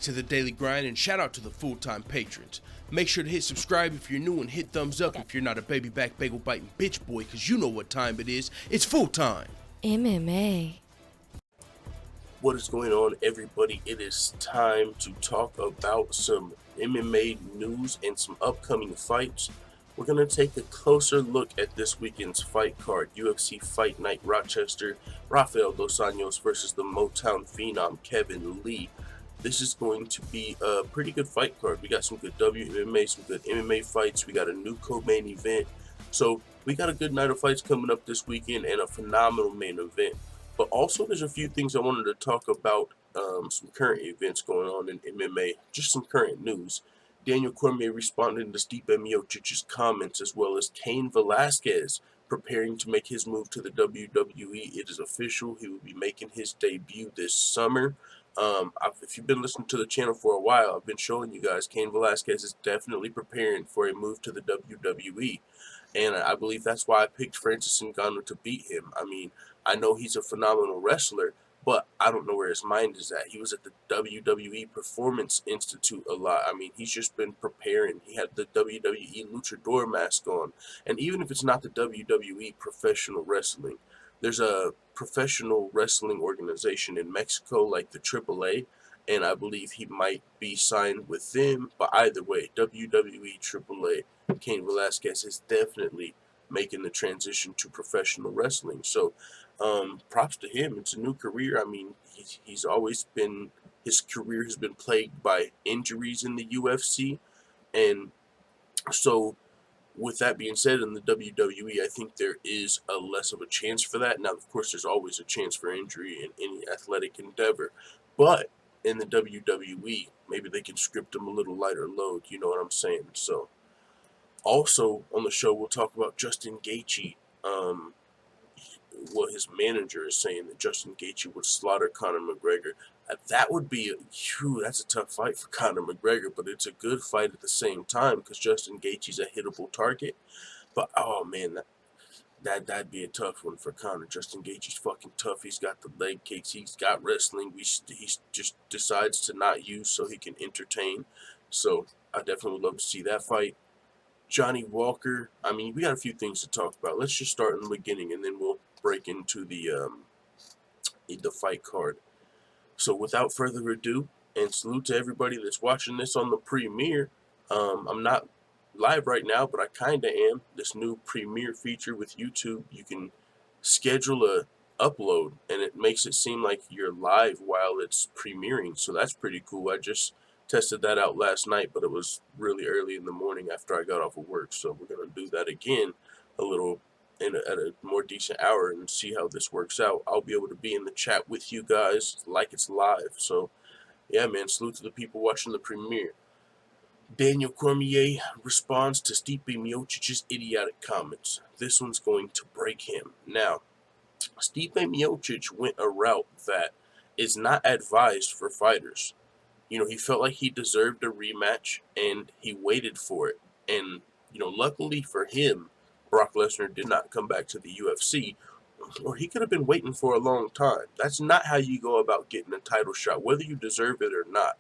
to the Daily Grind, and shout out to the full-time patrons. Make sure to hit subscribe if you're new and hit thumbs up if you're not a baby back bagel biting bitch boy, because you know what time it is. It's full time. MMA. What is going on, everybody? It is time to talk about some MMA news and some upcoming fights. We're going to take a closer look at this weekend's fight card. UFC Fight Night Rochester, Rafael Dos Anjos versus the Motown Phenom Kevin Lee. This is going to be a pretty good fight card. We got some good WMMA, some good MMA fights. We got a new co-main event. So we got a good night of fights coming up this weekend and a phenomenal main event. But also there's a few things I wanted to talk about, some current events going on in MMA, just some current news. Daniel Cormier responding to Stipe Miocic's comments, as well as Cain Velasquez preparing to make his move to the WWE. It is official. He will be making his debut this summer. If you've been listening to the channel for a while, I've been showing you guys Cain Velasquez is definitely preparing for a move to the WWE. And I believe that's why I picked Francis Ngannou to beat him. I mean, I know he's a phenomenal wrestler, but I don't know where his mind is at. He was at the WWE Performance Institute a lot. I mean, he's just been preparing. He had the WWE Luchador mask on. And even if it's not the WWE Professional Wrestling, there's a professional wrestling organization in Mexico like the AAA, and I believe he might be signed with them. But either way, WWE, AAA, Cain Velasquez is definitely making the transition to professional wrestling. So props to him. It's a new career. I mean, he's always been, his career has been plagued by injuries in the UFC. And so with that being said, in the WWE, I think there is a less of a chance for that. Now, of course, there's always a chance for injury in any athletic endeavor. But in the WWE, maybe they can script him a little lighter load. You know what I'm saying? So also on the show, we'll talk about Justin Gaethje. What his manager is saying, that Justin Gaethje would slaughter Conor McGregor. That would be, that's a tough fight for Conor McGregor, but it's a good fight at the same time because Justin Gaethje's a hittable target. But, oh, man, that'd be a tough one for Conor. Justin Gaethje's fucking tough. He's got the leg kicks. He's got wrestling. He just decides to not use so he can entertain. So I definitely would love to see that fight. Johnny Walker, I mean, we got a few things to talk about. Let's just start in the beginning, and then we'll break into the fight card. So without further ado, and salute to everybody that's watching this on the premiere. I'm not live right now, but I kind of am. This new premiere feature with YouTube, you can schedule a upload, and it makes it seem like you're live while it's premiering. So that's pretty cool. I just tested that out last night, but it was really early in the morning after I got off of work. So we're going to do that again a little at a more decent hour and see how this works out. I'll be able to be in the chat with you guys like it's live. So yeah, man, salute to the people watching the premiere. Daniel Cormier responds to Stipe Miocic's idiotic comments. This one's going to break him. Now, Stipe Miocic went a route that is not advised for fighters. You know, he felt like he deserved a rematch, and he waited for it. And, you know, luckily for him, Brock Lesnar did not come back to the UFC, or he could have been waiting for a long time. That's not how you go about getting a title shot, whether you deserve it or not.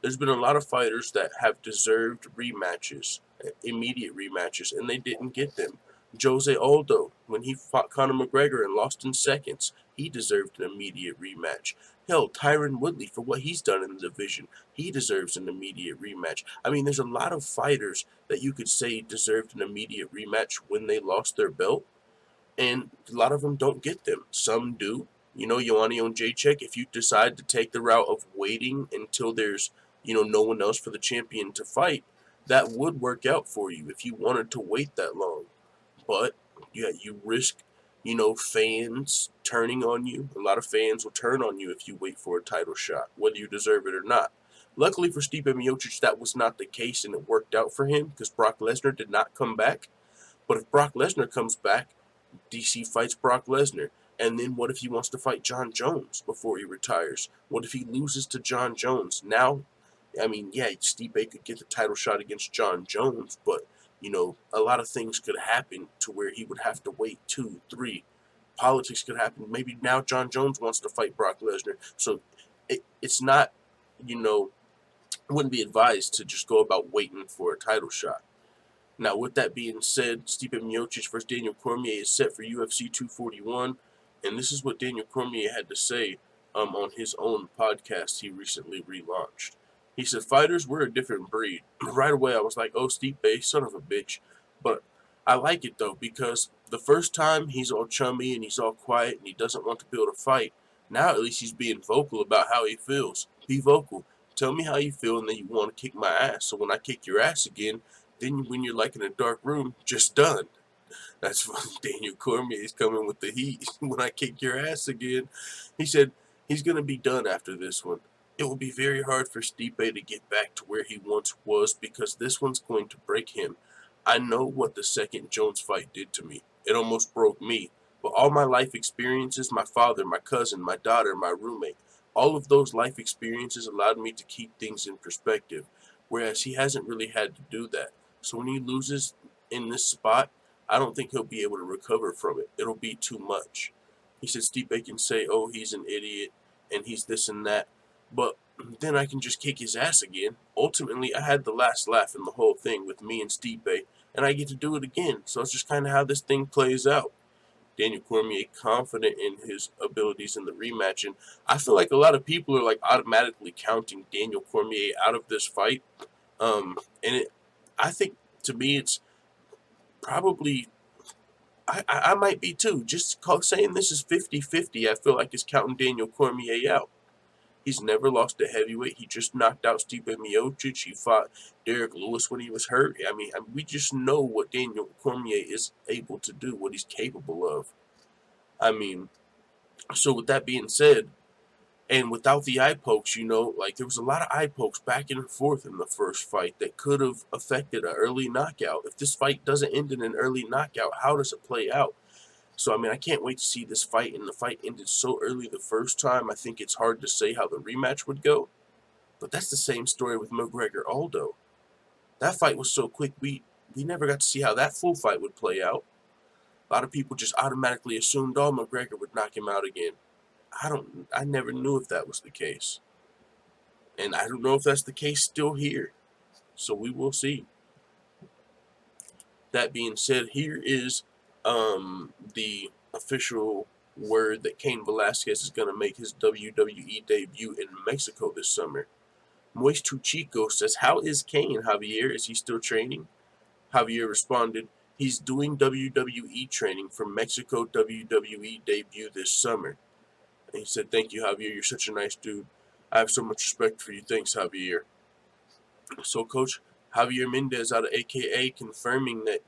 There's been a lot of fighters that have deserved rematches, immediate rematches, and they didn't get them. Jose Aldo, when he fought Conor McGregor and lost in seconds, he deserved an immediate rematch. Hell, Tyron Woodley, for what he's done in the division, he deserves an immediate rematch. I mean, there's a lot of fighters that you could say deserved an immediate rematch when they lost their belt, and a lot of them don't get them. Some do. You know, Joanna Jędrzejczyk, if you decide to take the route of waiting until there's, you know, no one else for the champion to fight, that would work out for you if you wanted to wait that long. But, yeah, you risk, you know, fans turning on you. A lot of fans will turn on you if you wait for a title shot, whether you deserve it or not. Luckily for Stipe Miocic, that was not the case, and it worked out for him because Brock Lesnar did not come back. But if Brock Lesnar comes back, DC fights Brock Lesnar. And then what if he wants to fight John Jones before he retires? What if he loses to John Jones? Now, I mean, yeah, Stipe could get the title shot against John Jones, but you know, a lot of things could happen to where he would have to wait 2, 3. Politics could happen. Maybe now John Jones wants to fight Brock Lesnar. So it's not, you know, wouldn't be advised to just go about waiting for a title shot. Now, with that being said, Stipe Miocic versus Daniel Cormier is set for UFC 241, and this is what Daniel Cormier had to say on his own podcast he recently relaunched. He said, "Fighters, we're a different breed." Right away, I was like, "Oh, Stipe, son of a bitch," but I like it though because the first time he's all chummy and he's all quiet and he doesn't want to be able to fight. Now at least he's being vocal about how he feels. Be vocal. Tell me how you feel and then you want to kick my ass. So when I kick your ass again, then when you're like in a dark room, just done. That's when Daniel Cormier is coming with the heat. When I kick your ass again, he said he's going to be done after this one. It will be very hard for Stipe to get back to where he once was because this one's going to break him. I know what the second Jones fight did to me. It almost broke me. But all my life experiences, my father, my cousin, my daughter, my roommate, all of those life experiences allowed me to keep things in perspective, whereas he hasn't really had to do that. So when he loses in this spot, I don't think he'll be able to recover from it. It'll be too much. He said Stipe can say, oh, he's an idiot and he's this and that, but then I can just kick his ass again. Ultimately, I had the last laugh in the whole thing with me and Stipe, and I get to do it again. So it's just kind of how this thing plays out. Daniel Cormier confident in his abilities in the rematch, and I feel like a lot of people are like automatically counting Daniel Cormier out of this fight. I think to me it's probably I might be too. Just saying this is 50-50, I feel like is counting Daniel Cormier out. He's never lost a heavyweight. He just knocked out Stipe Miocic. He fought Derek Lewis when he was hurt. I mean, we just know what Daniel Cormier is able to do, what he's capable of. I mean, so with that being said, and without the eye pokes, like there was a lot of eye pokes back and forth in the first fight that could have affected an early knockout. If this fight doesn't end in an early knockout, how does it play out? So, I mean, I can't wait to see this fight, and the fight ended so early the first time, I think it's hard to say how the rematch would go. But that's the same story with McGregor-Aldo. That fight was so quick, we never got to see how that full fight would play out. A lot of people just automatically assumed, oh, McGregor would knock him out again. I never knew if that was the case. And I don't know if that's the case still here. So we will see. That being said, here is the official word that Cain Velasquez is going to make his WWE debut in Mexico this summer. Moistu Chico says, how is Cain, Javier? Is he still training? Javier responded, he's doing WWE training for Mexico WWE debut this summer. And he said, thank you, Javier. You're such a nice dude. I have so much respect for you. Thanks, Javier. So, Coach Javier Mendez out of AKA confirming that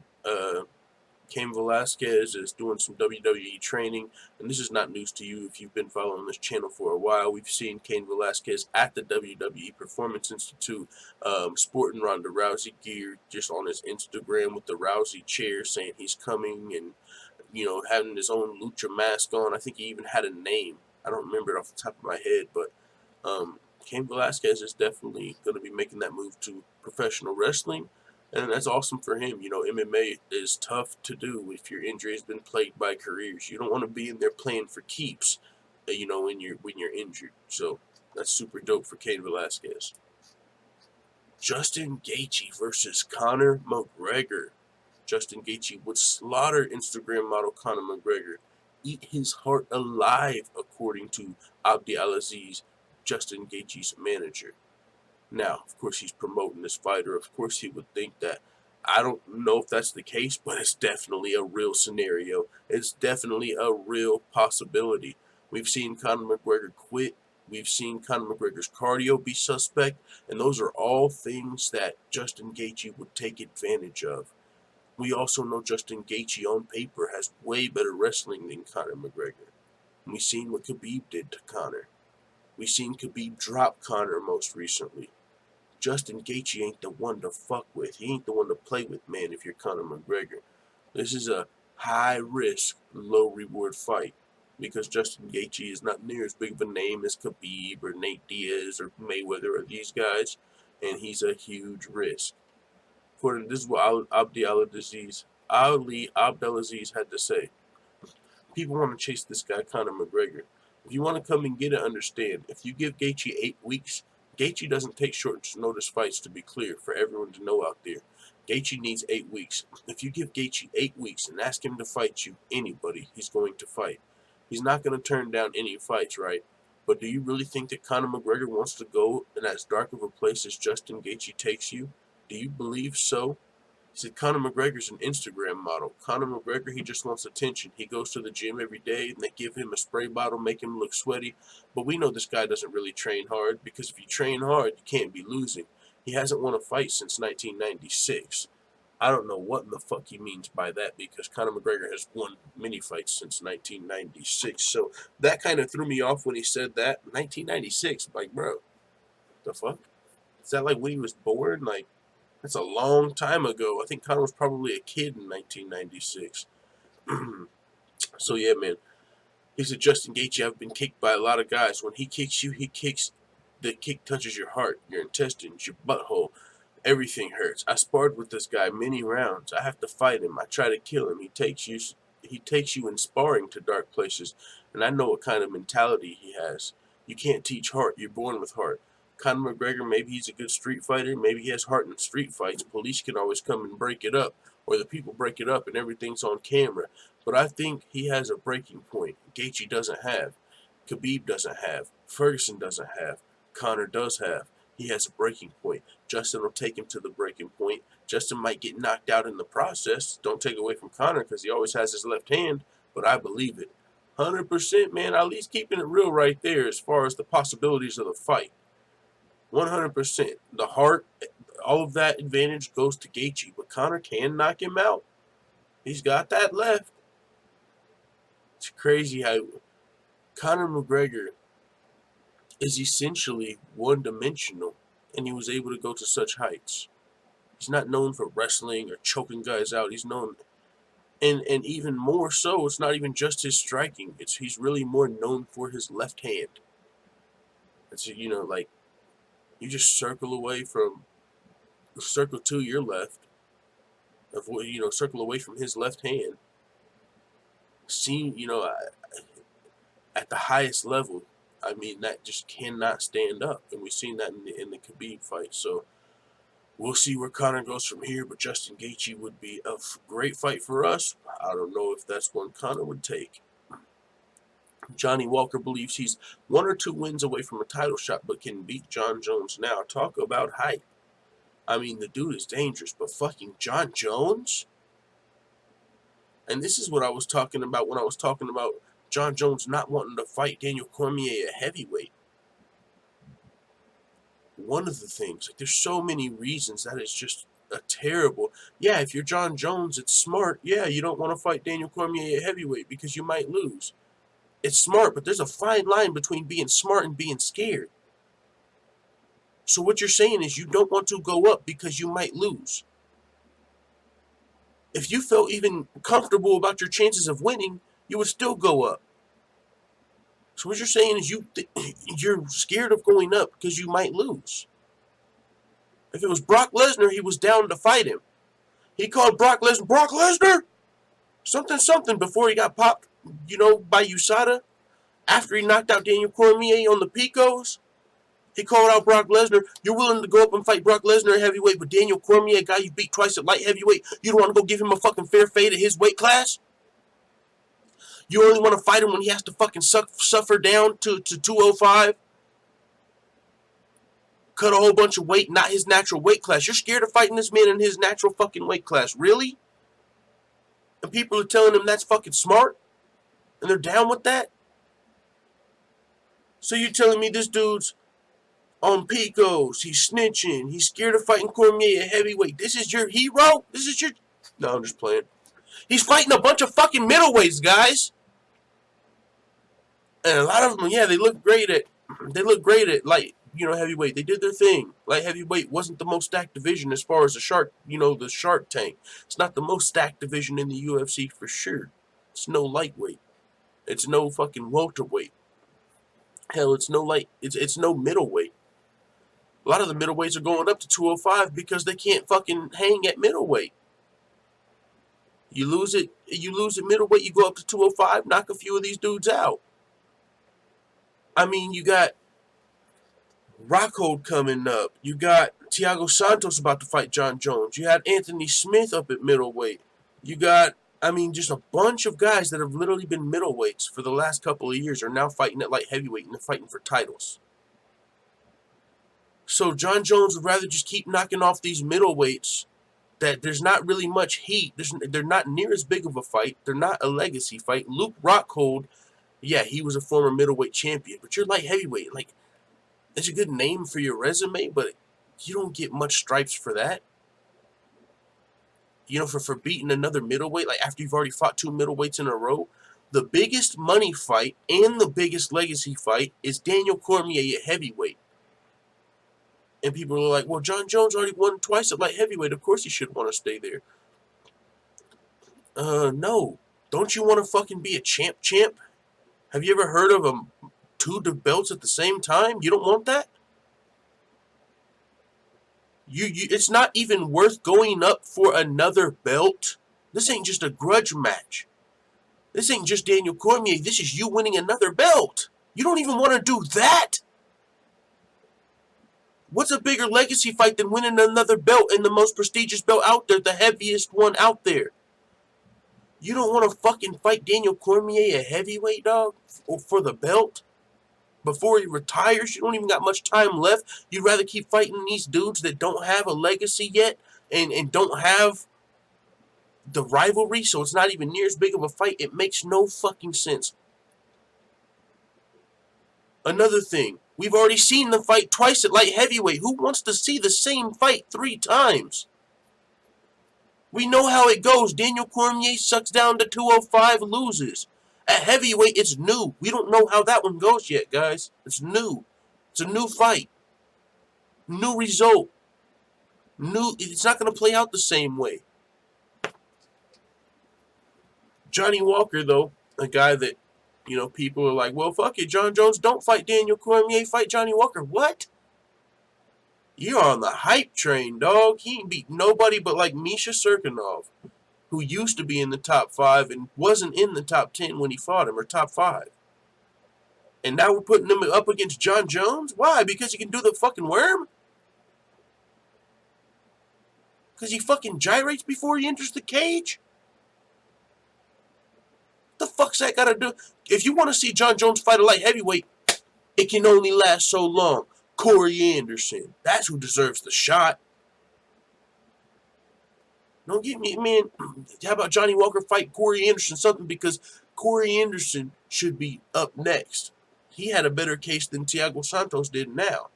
Cain Velasquez is doing some WWE training, and this is not news to you if you've been following this channel for a while. We've seen Cain Velasquez at the WWE Performance Institute, sporting Ronda Rousey gear, just on his Instagram with the Rousey chair, saying he's coming, and having his own lucha mask on. I think he even had a name. I don't remember it off the top of my head, but Cain Velasquez is definitely going to be making that move to professional wrestling. And that's awesome for him. MMA is tough to do if your injury has been plagued by careers. You don't want to be in there playing for keeps, when you're injured. So that's super dope for Cain Velasquez. Justin Gaethje versus Conor McGregor. Justin Gaethje would slaughter Instagram model Conor McGregor, eat his heart alive, according to Abdelaziz, Justin Gaethje's manager. Now, of course, he's promoting this fighter. Of course, he would think that. I don't know if that's the case, but it's definitely a real scenario. It's definitely a real possibility. We've seen Conor McGregor quit. We've seen Conor McGregor's cardio be suspect. And those are all things that Justin Gaethje would take advantage of. We also know Justin Gaethje on paper has way better wrestling than Conor McGregor. And we've seen what Khabib did to Conor. We've seen Khabib drop Conor most recently. Justin Gaethje ain't the one to fuck with. He ain't the one to play with, man, if you're Conor McGregor. This is a high-risk, low-reward fight because Justin Gaethje is not near as big of a name as Khabib or Nate Diaz or Mayweather or these guys, and he's a huge risk. According to this is what Abdelaziz had to say. People want to chase this guy, Conor McGregor. If you want to come and get it, understand. If you give Gaethje 8 weeks, Gaethje doesn't take short notice fights, to be clear, for everyone to know out there. Gaethje needs 8 weeks. If you give Gaethje 8 weeks and ask him to fight you, anybody, he's going to fight. He's not going to turn down any fights, right? But do you really think that Conor McGregor wants to go in as dark of a place as Justin Gaethje takes you? Do you believe so? He said Conor McGregor's an Instagram model. Conor McGregor, he just wants attention. He goes to the gym every day and they give him a spray bottle, make him look sweaty. But we know this guy doesn't really train hard, because if you train hard, you can't be losing. He hasn't won a fight since 1996. I don't know what in the fuck he means by that, because Conor McGregor has won many fights since 1996. So that kind of threw me off when he said that. 1996, like, bro, the fuck? Is that like when he was born? Like, that's a long time ago. I think Conor was probably a kid in 1996. So yeah, man. He said, Justin Gaethje, I've been kicked by a lot of guys. When he kicks you, the kick touches your heart, your intestines, your butthole. Everything hurts. I sparred with this guy many rounds. I have to fight him. I try to kill him. He takes you in sparring to dark places, and I know what kind of mentality he has. You can't teach heart. You're born with heart. Conor McGregor, maybe he's a good street fighter. Maybe he has heart in street fights. Police can always come and break it up, or the people break it up and everything's on camera. But I think he has a breaking point. Gaethje doesn't have. Khabib doesn't have. Ferguson doesn't have. Conor does have. He has a breaking point. Justin will take him to the breaking point. Justin might get knocked out in the process. Don't take away from Conor, because he always has his left hand, but I believe it. 100%, man. Ali's keeping it real right there as far as the possibilities of the fight. 100%. The heart, all of that advantage goes to Gaethje, but Conor can knock him out. He's got that left. It's crazy how Conor McGregor is essentially one-dimensional, and he was able to go to such heights. He's not known for wrestling or choking guys out. He's known, and even more so, it's not even just his striking. He's really more known for his left hand. It's, you know, like, you just circle to your left, circle away from his left hand. See, at the highest level, I mean, that just cannot stand up, and we've seen that in the Khabib fight. So we'll see where Conor goes from here, but Justin Gaethje would be a great fight for us. I don't know if that's one Conor would take. Johnny Walker believes he's 1 or 2 wins away from a title shot, but can beat John Jones now. Talk about hype. I mean, the dude is dangerous, but fucking John Jones? And this is what I was talking about when I was talking about John Jones not wanting to fight Daniel Cormier at heavyweight. One of the things, like, there's so many reasons that is just a terrible. Yeah, if you're John Jones, it's smart. Yeah, you don't want to fight Daniel Cormier at heavyweight because you might lose. It's smart, but there's a fine line between being smart and being scared. So what you're saying is you don't want to go up because you might lose. If you felt even comfortable about your chances of winning, you would still go up. So what you're saying is you're scared of going up because you might lose. If it was Brock Lesnar, he was down to fight him. He called Brock Lesnar, something before he got popped, by USADA. After he knocked out Daniel Cormier on the Picos, he called out Brock Lesnar. You're willing to go up and fight Brock Lesnar at heavyweight, but Daniel Cormier, a guy you beat twice at light heavyweight, you don't want to go give him a fucking fair fade at his weight class? You only want to fight him when he has to fucking suffer down to 205? Cut a whole bunch of weight, not his natural weight class. You're scared of fighting this man in his natural fucking weight class. Really? And people are telling him that's fucking smart? And they're down with that? So you're telling me this dude's on Picos, he's snitching, he's scared of fighting Cormier at heavyweight. This is your hero? No, I'm just playing. He's fighting a bunch of fucking middleweights, guys. And a lot of them, yeah, they look great at light, heavyweight. They did their thing. Light heavyweight wasn't the most stacked division as far as the Shark Tank. It's not the most stacked division in the UFC for sure. It's no lightweight. It's no fucking welterweight. Hell, it's no middleweight. A lot of the middleweights are going up to 205 because they can't fucking hang at middleweight. You lose at middleweight, you go up to 205, knock a few of these dudes out. I mean, you got Rockhold coming up. You got Thiago Santos about to fight John Jones. You had Anthony Smith up at middleweight. You got, I mean, just a bunch of guys that have literally been middleweights for the last couple of years are now fighting at light heavyweight and they're fighting for titles. So John Jones would rather just keep knocking off these middleweights that there's not really much heat. They're not near as big of a fight. They're not a legacy fight. Luke Rockhold, yeah, he was a former middleweight champion, but you're light heavyweight. Like, that's a good name for your resume, but you don't get much stripes for that. You know, for beating another middleweight, like after you've already fought 2 middleweights in a row. The biggest money fight and the biggest legacy fight is Daniel Cormier at heavyweight. And people are like, well, John Jones already won twice at light heavyweight. Of course he should want to stay there. No. Don't you want to fucking be a champ? Have you ever heard of 2 belts at the same time? You don't want that? It's not even worth going up for another belt. This ain't just a grudge match. This ain't just Daniel Cormier. This is you winning another belt. You don't even want to do that. What's a bigger legacy fight than winning another belt and the most prestigious belt out there, the heaviest one out there? You don't want to fucking fight Daniel Cormier at heavyweight, dog, for the belt? Before he retires, you don't even got much time left. You'd rather keep fighting these dudes that don't have a legacy yet and don't have the rivalry, so it's not even near as big of a fight. It makes no fucking sense. Another thing, we've already seen the fight twice at light heavyweight. Who wants to see the same fight 3 times? We know how it goes. Daniel Cormier sucks down to 205, loses. At heavyweight, it's new. We don't know how that one goes yet, guys. It's new. It's a new fight. New result. It's not going to play out the same way. Johnny Walker, though, a guy that, you know, people are like, well, fuck it, John Jones, don't fight Daniel Cormier, fight Johnny Walker. What? You're on the hype train, dog. He ain't beat nobody but like Misha Serkinov, who used to be in the top 5 and wasn't in the top 10 when he fought him, or top 5. And now we're putting him up against John Jones? Why? Because he can do the fucking worm? Because he fucking gyrates before he enters the cage? What the fuck's that gotta do? If you want to see John Jones fight a light heavyweight, it can only last so long. Corey Anderson. That's who deserves the shot. Don't get me, man. How about Johnny Walker fight Corey Anderson something, because Corey Anderson should be up next. He had a better case than Thiago Santos did now.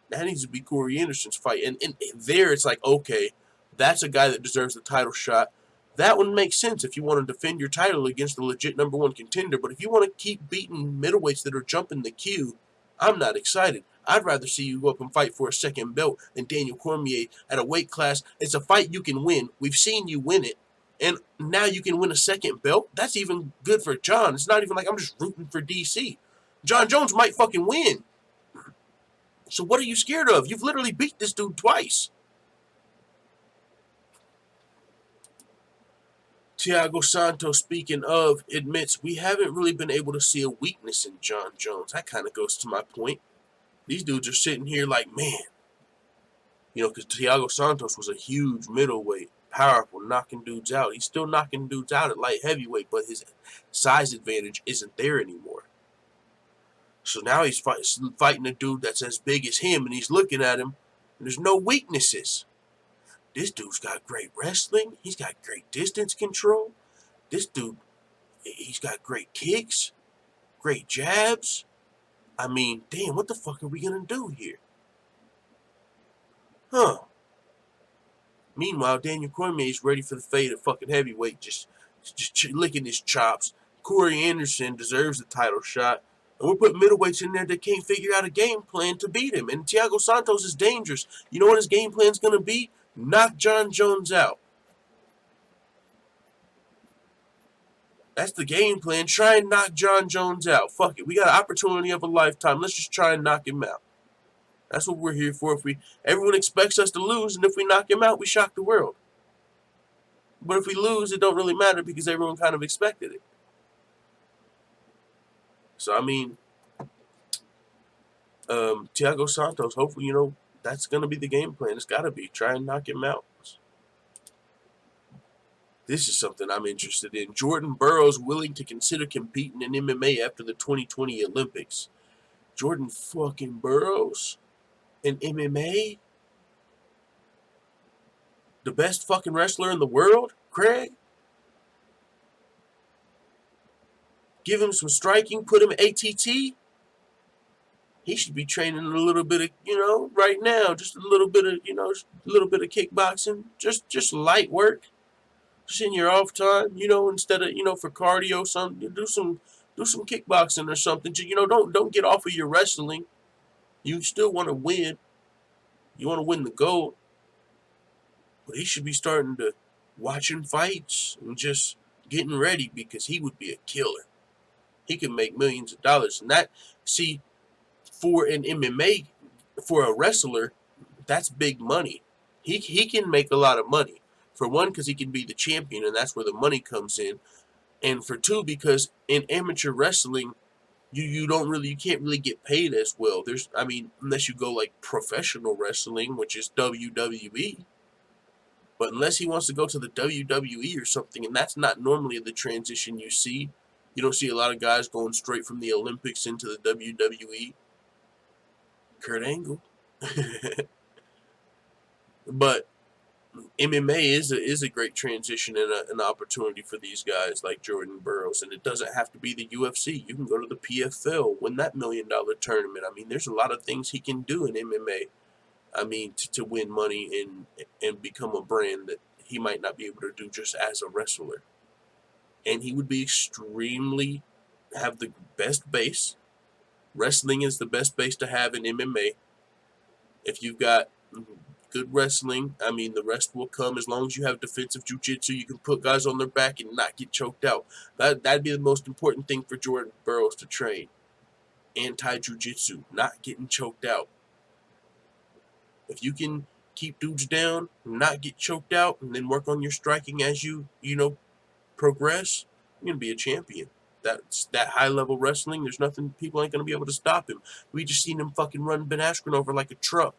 That needs to be Corey Anderson's fight. And there it's like, okay, that's a guy that deserves the title shot. That one makes sense if you want to defend your title against the legit #1 contender. But if you want to keep beating middleweights that are jumping the queue, I'm not excited. I'd rather see you go up and fight for a second belt than Daniel Cormier at a weight class. It's a fight you can win. We've seen you win it. And now you can win a second belt. That's even good for John. It's not even like I'm just rooting for DC. John Jones might fucking win. So what are you scared of? You've literally beat this dude twice. Thiago Santos, speaking of, admits we haven't really been able to see a weakness in John Jones. That kind of goes to my point. These dudes are sitting here like, man, you know, because Thiago Santos was a huge middleweight, powerful, knocking dudes out. He's still knocking dudes out at light heavyweight, but his size advantage isn't there anymore. So now he's fighting a dude that's as big as him, and he's looking at him, and there's no weaknesses. This dude's got great wrestling. He's got great distance control. This dude, he's got great kicks, great jabs. I mean, damn, what the fuck are we going to do here? Huh. Meanwhile, Daniel Cormier is ready for the fade at fucking heavyweight, just licking his chops. Corey Anderson deserves the title shot. And we're putting middleweights in there that can't figure out a game plan to beat him. And Thiago Santos is dangerous. You know what his game plan's going to be? Knock John Jones out. That's the game plan. Try and knock John Jones out. Fuck it. We got an opportunity of a lifetime. Let's just try and knock him out. That's what we're here for. Everyone expects us to lose, and if we knock him out, we shock the world. But if we lose, it don't really matter because everyone kind of expected it. So, I mean, Thiago Santos, hopefully, you know, that's going to be the game plan. It's got to be. Try and knock him out. This is something I'm interested in. Jordan Burroughs willing to consider competing in MMA after the 2020 Olympics. Jordan fucking Burroughs in MMA? The best fucking wrestler in the world, Craig? Give him some striking, put him ATT? He should be training a little bit of, you know, right now, just a little bit of, you know, just a little bit of kickboxing, just light work. Just in your off time, you know, instead of, you know, for cardio, something, do some kickboxing or something. You know, don't get off of your wrestling. You still want to win. You want to win the gold. But he should be starting to watching fights and just getting ready, because he would be a killer. He could make millions of dollars. And that, see, for an MMA, for a wrestler, that's big money. He can make a lot of money. For one, because he can be the champion, and that's where the money comes in. And for two, because in amateur wrestling, you can't really get paid as well. I mean, unless you go like professional wrestling, which is WWE. But unless he wants to go to the WWE or something, and that's not normally the transition you see. You don't see a lot of guys going straight from the Olympics into the WWE. Kurt Angle. But MMA is a great transition and an opportunity for these guys like Jordan Burroughs, and it doesn't have to be the UFC. You can go to the PFL, win that $1 million tournament. I mean, there's a lot of things he can do in MMA. I mean, to win money and become a brand that he might not be able to do just as a wrestler. And he would be have the best base. Wrestling is the best base to have in MMA. If you've got good wrestling, I mean, the rest will come. As long as you have defensive jiu-jitsu, you can put guys on their back and not get choked out. That'd be the most important thing for Jordan Burroughs to train. Anti-jiu-jitsu, not getting choked out. If you can keep dudes down, not get choked out, and then work on your striking as you progress, you're going to be a champion. That's that high-level wrestling. There's nothing, people ain't going to be able to stop him. We just seen him fucking run Ben Askren over like a truck.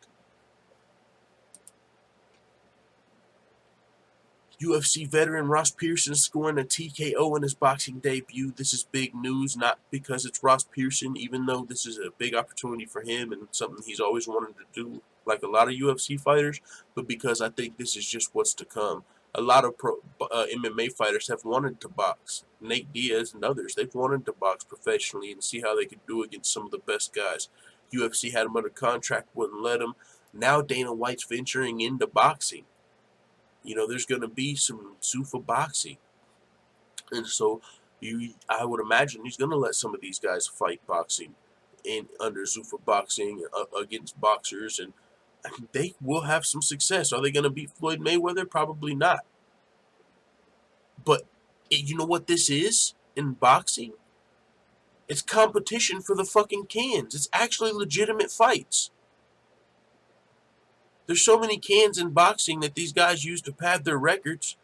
UFC veteran Ross Pearson scoring a TKO in his boxing debut. This is big news, not because it's Ross Pearson, even though this is a big opportunity for him and something he's always wanted to do, like a lot of UFC fighters, but because I think this is just what's to come. A lot of MMA fighters have wanted to box. Nate Diaz and others, they've wanted to box professionally and see how they could do against some of the best guys. UFC had him under contract, wouldn't let him. Now Dana White's venturing into boxing. You know, there's going to be some Zuffa boxing. And so I would imagine he's going to let some of these guys fight boxing under Zuffa boxing against boxers, and they will have some success. Are they going to beat Floyd Mayweather? Probably not. But you know what this is in boxing? It's competition for the fucking cans. It's actually legitimate fights. There's so many cans in boxing that these guys use to pad their records,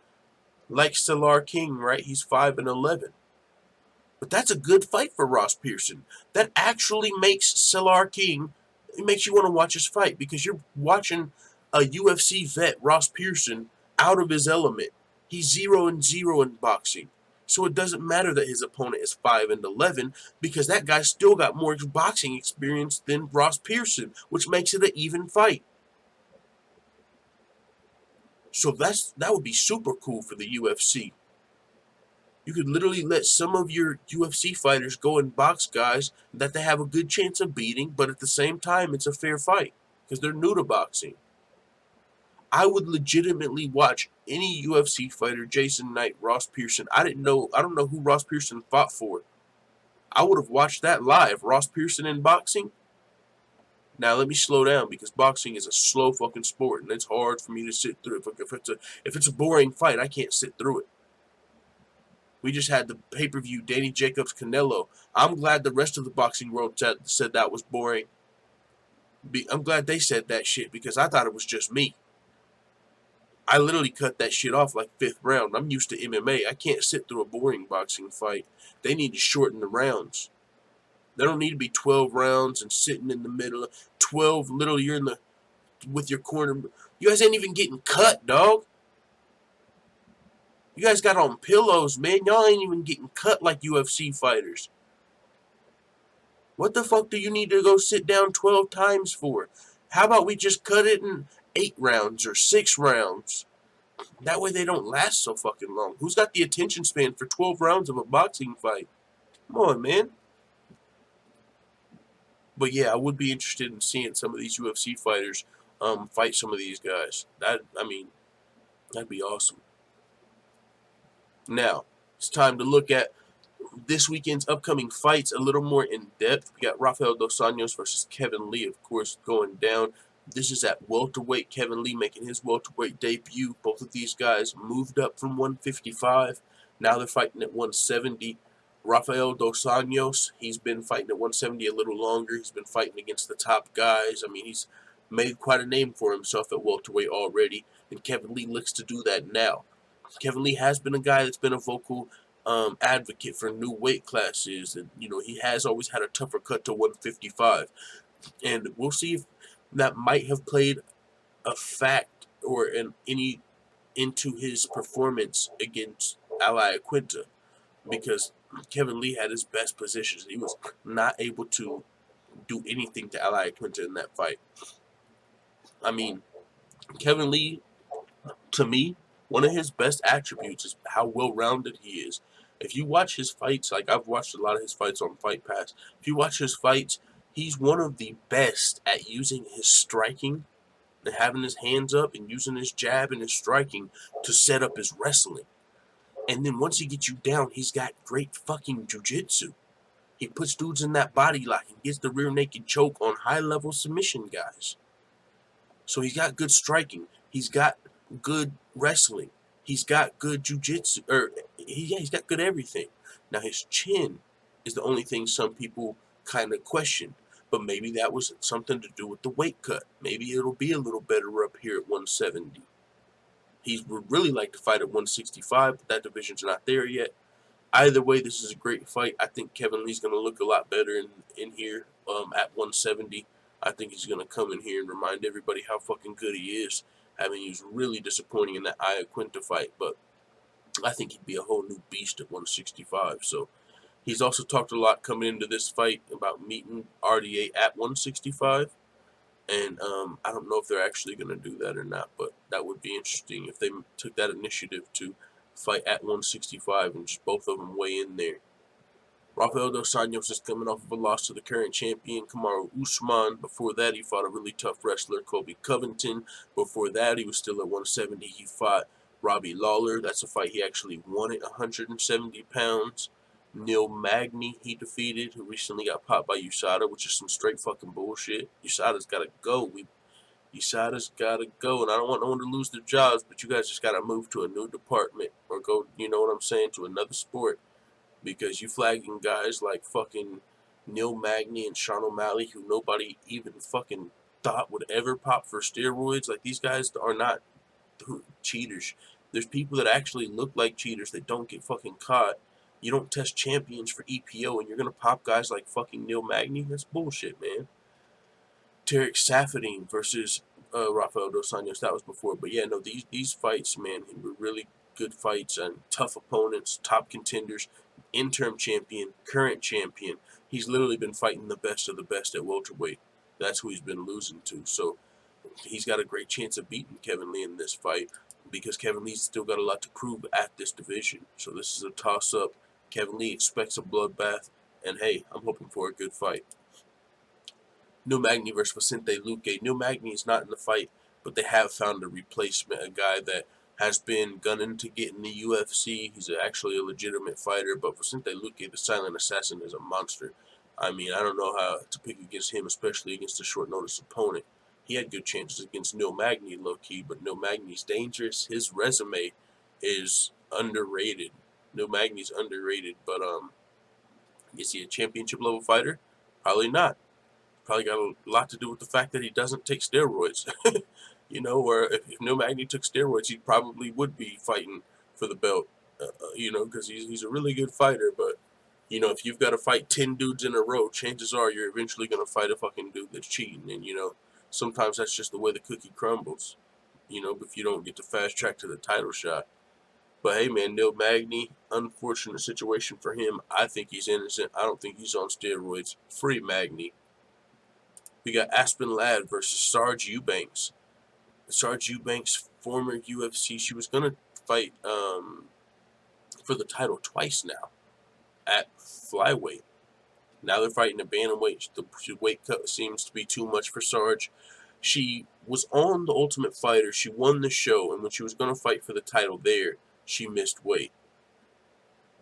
like Stellar King, right? He's 5-11. But that's a good fight for Ross Pearson. That actually makes Stellar King, it makes you want to watch his fight, because you're watching a UFC vet, Ross Pearson, out of his element. He's 0-0 in boxing. So it doesn't matter that his opponent is 5-11, because that guy still got more boxing experience than Ross Pearson, which makes it an even fight. So that would be super cool for the UFC. You could literally let some of your UFC fighters go and box guys that they have a good chance of beating, but at the same time, it's a fair fight because they're new to boxing. I would legitimately watch any UFC fighter, Jason Knight, Ross Pearson. I don't know who Ross Pearson fought for. I would have watched that live. Ross Pearson in boxing. Now let me slow down, because boxing is a slow fucking sport, and it's hard for me to sit through it. If it's a boring fight, I can't sit through it. We just had the pay-per-view Danny Jacobs Canelo. I'm glad the rest of the boxing world said that was boring. I'm glad they said that shit, because I thought it was just me. I literally cut that shit off like 5th round. I'm used to MMA. I can't sit through a boring boxing fight. They need to shorten the rounds. There don't need to be 12 rounds and sitting in the middle. 12 little, you're in the with your corner. You guys ain't even getting cut, dog. You guys got on pillows, man. Y'all ain't even getting cut like UFC fighters. What the fuck do you need to go sit down 12 times for? How about we just cut it in 8 rounds or 6 rounds? That way they don't last so fucking long. Who's got the attention span for 12 rounds of a boxing fight? Come on, man. But yeah, I would be interested in seeing some of these UFC fighters fight some of these guys. That'd be awesome. Now, it's time to look at this weekend's upcoming fights a little more in depth. We got Rafael dos Anjos versus Kevin Lee, of course, going down. This is at welterweight. Kevin Lee making his welterweight debut. Both of these guys moved up from 155. Now they're fighting at 170. Rafael dos Anjos, he's been fighting at 170 a little longer. He's been fighting against the top guys. I mean, he's made quite a name for himself at welterweight already, and Kevin Lee looks to do that now. Kevin Lee has been a guy that's been a vocal advocate for new weight classes, and he has always had a tougher cut to 155, and we'll see if that might have played a fact or any into his performance against Ally Quinta, because Kevin Lee had his best positions. He was not able to do anything to Ally Quinta in that fight. I mean, Kevin Lee, to me, one of his best attributes is how well-rounded he is. If you watch his fights, like I've watched a lot of his fights on Fight Pass, if you watch his fights, he's one of the best at using his striking and having his hands up and using his jab and his striking to set up his wrestling. And then once he gets you down, he's got great fucking jiu-jitsu. He puts dudes in that body lock and gets the rear naked choke on high-level submission guys. So he's got good striking. He's got good wrestling. He's got good jiu-jitsu. He's got good everything. Now his chin is the only thing some people kind of question. But maybe that was something to do with the weight cut. Maybe it'll be a little better up here at 170. He would really like to fight at 165, but that division's not there yet. Either way, this is a great fight. I think Kevin Lee's going to look a lot better in here at 170. I think he's going to come in here and remind everybody how fucking good he is. I mean, he was really disappointing in that Aya Quinta fight, but I think he'd be a whole new beast at 165. So he's also talked a lot coming into this fight about meeting RDA at 165. And I don't know if they're actually going to do that or not, but that would be interesting if they took that initiative to fight at 165 and just both of them weigh in there. Rafael dos Anjos is coming off of a loss to the current champion, Kamaru Usman. Before that, he fought a really tough wrestler, Colby Covington. Before that, he was still at 170. He fought Robbie Lawler. That's a fight he actually won at 170 pounds. Neil Magny he defeated, who recently got popped by USADA, which is some straight fucking bullshit. USADA's got to go. USADA's got to go, and I don't want no one to lose their jobs, but you guys just got to move to a new department or go, you know what I'm saying, to another sport, because you flagging guys like fucking Neil Magny and Sean O'Malley, who nobody even fucking thought would ever pop for steroids. Like, these guys are not cheaters. There's people that actually look like cheaters that don't get fucking caught. You don't test champions for EPO, and you're going to pop guys like fucking Neil Magny? That's bullshit, man. Tarek Safadine versus Rafael dos Anjos. That was before. But yeah, no, these fights, man, were really good fights and tough opponents, top contenders, interim champion, current champion. He's literally been fighting the best of the best at welterweight. That's who he's been losing to. So he's got a great chance of beating Kevin Lee in this fight, because Kevin Lee's still got a lot to prove at this division. So this is a toss-up. Kevin Lee expects a bloodbath, and hey, I'm hoping for a good fight. Neil Magny versus Vicente Luque. Neil Magny is not in the fight, but they have found a replacement, a guy that has been gunning to get in the UFC. He's actually a legitimate fighter, but Vicente Luque, the silent assassin, is a monster. I mean, I don't know how to pick against him, especially against a short-notice opponent. He had good chances against Neil Magny, low-key, but Neil Magny's dangerous. His resume is underrated. Neil Magny's underrated, but is he a championship-level fighter? Probably not. Probably got a lot to do with the fact that he doesn't take steroids. You know, or if Neil Magny took steroids, he probably would be fighting for the belt, you know, because he's a really good fighter, but You know, if you've got to fight 10 dudes in a row, chances are you're eventually going to fight a fucking dude that's cheating. And, you know, sometimes that's just the way the cookie crumbles, you know, if you don't get to fast track to the title shot. But, hey, man, Neil Magny, unfortunate situation for him. I think he's innocent. I don't think he's on steroids. Free Magny. We got Aspen Ladd versus Sarge Eubanks. Sarge Eubanks, former UFC. She was going to fight for the title twice now at flyweight. Now they're fighting a bantamweight. The weight cut seems to be too much for Sarge. She was on The Ultimate Fighter. She won the show, and when she was going to fight for the title there, she missed weight.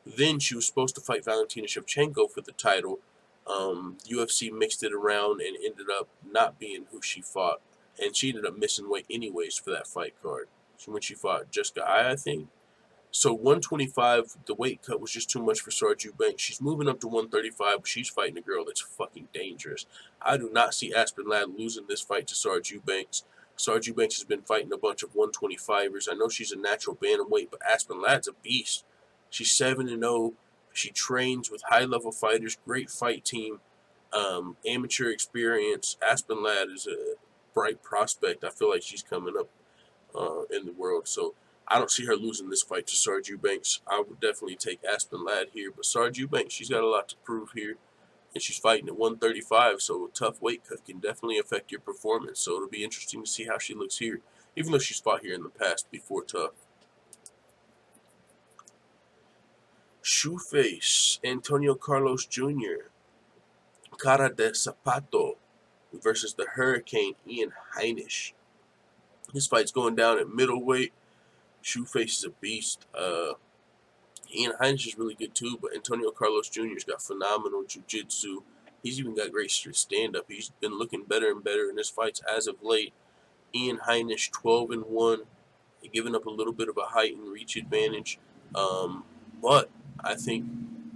Then she was supposed to fight Valentina Shevchenko for the title. UFC mixed it around and ended up not being who she fought. And she ended up missing weight anyways for that fight card. So when she fought Jessica Ai, I think. So 125, the weight cut was just too much for Sarge Eubanks. She's moving up to 135, but she's fighting a girl that's fucking dangerous. I do not see Aspen Ladd losing this fight to Sarge Eubanks. Sarge Eubanks has been fighting a bunch of 125ers. I know she's a natural bantamweight, but Aspen Ladd's a beast. She's 7-0. She trains with high-level fighters, great fight team, amateur experience. Aspen Ladd is a bright prospect. I feel like she's coming up in the world, so I don't see her losing this fight to Sarge Eubanks. I would definitely take Aspen Ladd here, but Sarge Eubanks, she's got a lot to prove here, and she's fighting at 135, so a tough weight cut can definitely affect your performance, so it'll be interesting to see how she looks here, even though she's fought here in the past before tough. Shoeface, Antonio Carlos Jr., Cara de Zapato versus the Hurricane, Ian Heinisch. This fight's going down at middleweight. Shoeface is a beast. Ian Heinisch is really good too, but Antonio Carlos Jr.'s got phenomenal jiu-jitsu. He's even got great stand-up. He's been looking better and better in his fights as of late. Ian Heinisch, 12-1, giving up a little bit of a height and reach advantage. But I think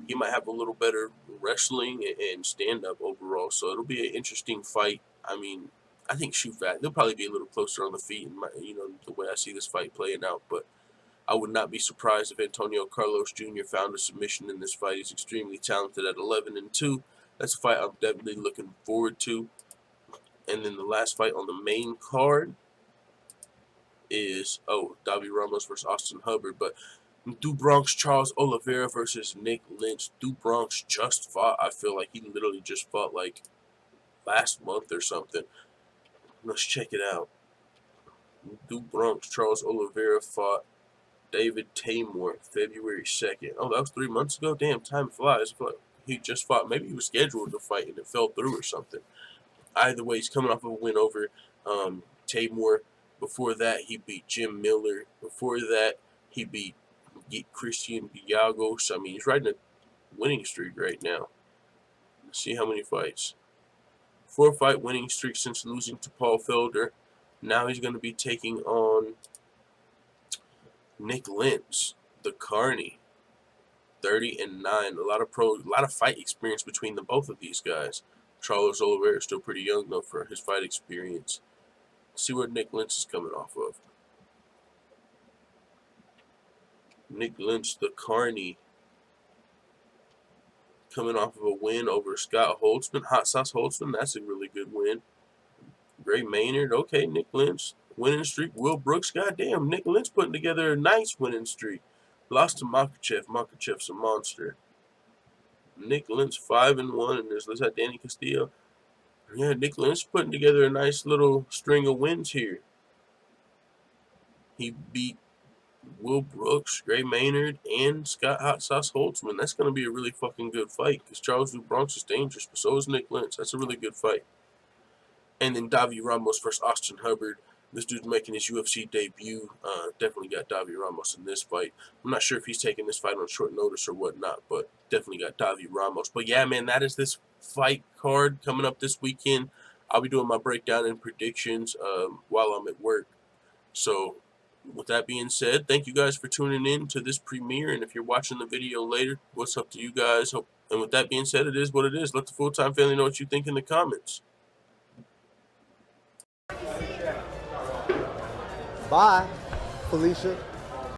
he might have a little better wrestling and stand-up overall, so it'll be an interesting fight. I mean, I think they'll probably be a little closer on the feet, you know, the way I see this fight playing out, but I would not be surprised if Antonio Carlos Jr. found a submission in this fight. He's extremely talented at 11-2. That's a fight I'm definitely looking forward to. And then the last fight on the main card is, Davi Ramos versus Austin Hubbard, but Du Bronx Charles Oliveira versus Nick Lynch. Du Bronx just fought. I feel like he literally just fought like last month or something. Let's check it out. Du Bronx Charles Oliveira fought David Taymor February 2nd. Oh, that was 3 months ago? Damn, time flies. He just fought. Maybe he was scheduled to fight and it fell through or something. Either way, he's coming off of a win over Taymor. Before that, he beat Jim Miller. Before that, he beat Christian Biagos. I mean, he's riding a winning streak right now. Let's see how many fights. 4-fight winning streak since losing to Paul Felder. Now he's going to be taking on Nick Lynch, the Carney. 30-9. A lot of fight experience between both of these guys. Charles Oliveira is still pretty young though for his fight experience. Let's see what Nick Lynch is coming off of. Nick Lynch, the Carney, coming off of a win over Scott Holtzman. Hot Sauce Holtzman, that's a really good win. Gray Maynard, okay, Nick Lynch, winning streak. Will Brooks, goddamn, Nick Lynch putting together a nice winning streak. Lost to Makachev. Makachev's a monster. Nick Lynch 5-1, and there's Danny Castillo. Yeah, Nick Lynch putting together a nice little string of wins here. He beat Will Brooks, Gray Maynard, and Scott Hot Sauce Holtzman. That's going to be a really fucking good fight because Charles Du Bronx is dangerous, but so is Nick Lynch. That's a really good fight. And then Davi Ramos versus Austin Hubbard. This dude's making his UFC debut. Definitely got Davi Ramos in this fight. I'm not sure if he's taking this fight on short notice or whatnot, but definitely got Davi Ramos. But yeah, man, that is this fight card coming up this weekend. I'll be doing my breakdown and predictions while I'm at work. So with that being said, thank you guys for tuning in to this premiere. And if you're watching the video later, what's up to you guys? And with that being said, it is what it is. Let the full-time family know what you think in the comments. Bye, Felicia.